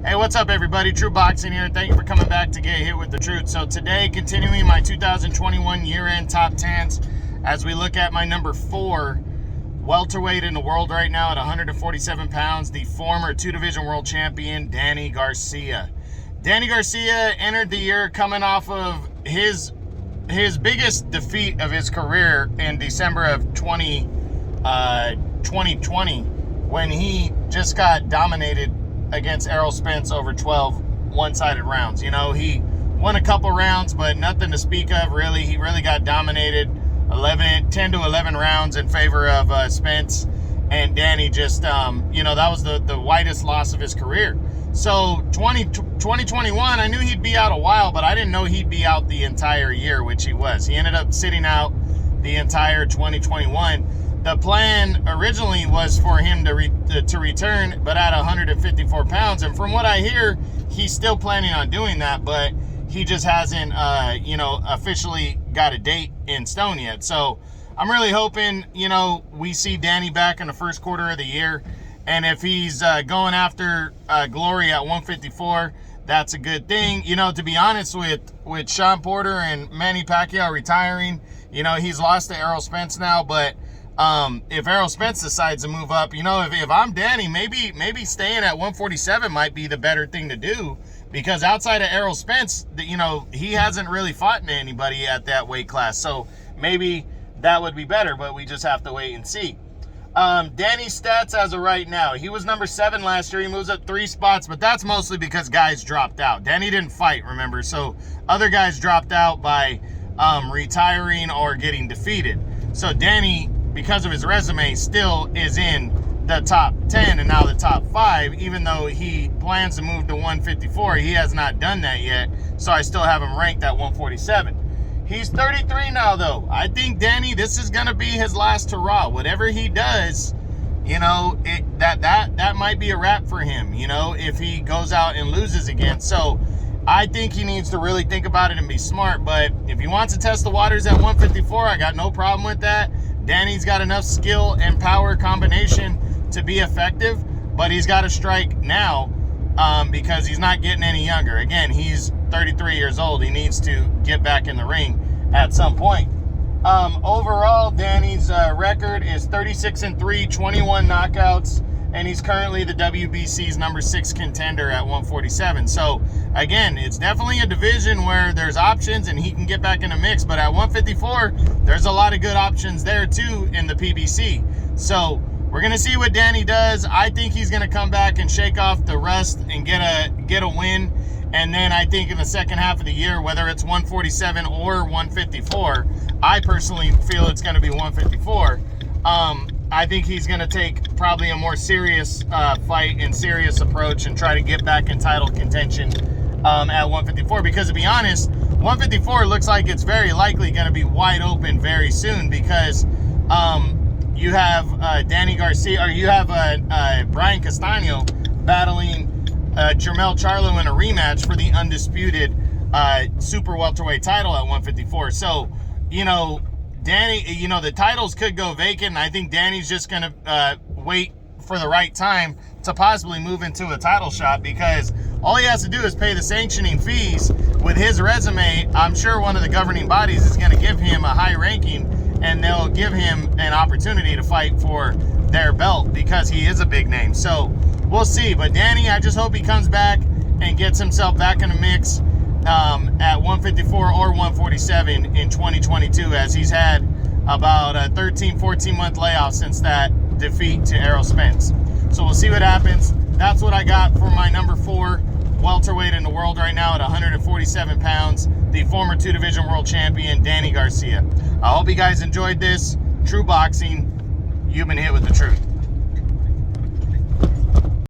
Hey, what's up, everybody? True Boxing here. Thank you for coming back to Get Hit with the Truth. So today, continuing my 2021 year-end top 10s as we look at my number 4 welterweight in the world right now at 147 pounds, the former two-division world champion, Danny Garcia. Danny Garcia entered the year coming off of his biggest defeat of his career in December of 2020 when he just got dominated against Errol Spence over 12 one-sided rounds. You know, he won a couple rounds, but nothing to speak of, really. He really got dominated 10 to 11 rounds in favor of Spence. And Danny just, that was the widest loss of his career. So 2021, I knew he'd be out a while, but I didn't know he'd be out the entire year, which he was. He ended up sitting out the entire 2021. The plan originally was for him to return, but at 154 pounds. And from what I hear, he's still planning on doing that, but he just hasn't, officially got a date in stone yet. So I'm really hoping, we see Danny back in the first quarter of the year. And if he's going after glory at 154, that's a good thing. To be honest, with Sean Porter and Manny Pacquiao retiring, he's lost to Errol Spence now, but if Errol Spence decides to move up, if I'm Danny, maybe staying at 147 might be the better thing to do, because outside of Errol Spence, he hasn't really fought anybody at that weight class. So maybe that would be better, but we just have to wait and see. Danny's stats as of right now, he was number 7 last year. He moves up 3 spots, but that's mostly because guys dropped out. Danny didn't fight, remember, so other guys dropped out by retiring or getting defeated. So Danny, because of his resume, still is in the top 10 and now the top 5, even though he plans to move to 154. He has not done that yet, so I still have him ranked at 147. He's 33 now, though. I think Danny, this is going to be his last hurrah. Whatever he does, that might be a wrap for him, if he goes out and loses again. So I think he needs to really think about it and be smart. But if he wants to test the waters at 154, I got no problem with that. Danny's got enough skill and power combination to be effective, but he's got to strike now because he's not getting any younger. Again, he's 33 years old. He needs to get back in the ring at some point. Overall, Danny's record is 36-3, 21 knockouts, and he's currently the WBC's number 6 contender at 147. So again, it's definitely a division where there's options and he can get back in the mix, but at 154, there's a lot of good options there too in the PBC. So we're going to see what Danny does. I think he's going to come back and shake off the rust and get a win. And then I think in the second half of the year, whether it's 147 or 154, I personally feel it's going to be 154. I think he's going to take probably a more serious fight and serious approach and try to get back in title contention at 154. Because to be honest, 154 looks like it's very likely going to be wide open very soon, because you have Danny Garcia, or you have Brian Castano battling Jermell Charlo in a rematch for the undisputed super welterweight title at 154. So, Danny, the titles could go vacant, and I think Danny's just going to wait for the right time to possibly move into a title shot, because all he has to do is pay the sanctioning fees. With his resume, I'm sure one of the governing bodies is going to give him a high ranking, and they'll give him an opportunity to fight for their belt because he is a big name. So we'll see. But Danny, I just hope he comes back and gets himself back in the mix at 154 or 147 in 2022, as he's had about a 13-14 month layoff since that defeat to Errol Spence. So we'll see what happens. That's what I got for my number 4 welterweight in the world right now at 147 pounds, the former two-division world champion, Danny Garcia. I hope you guys enjoyed this. True Boxing, you've been hit with the truth.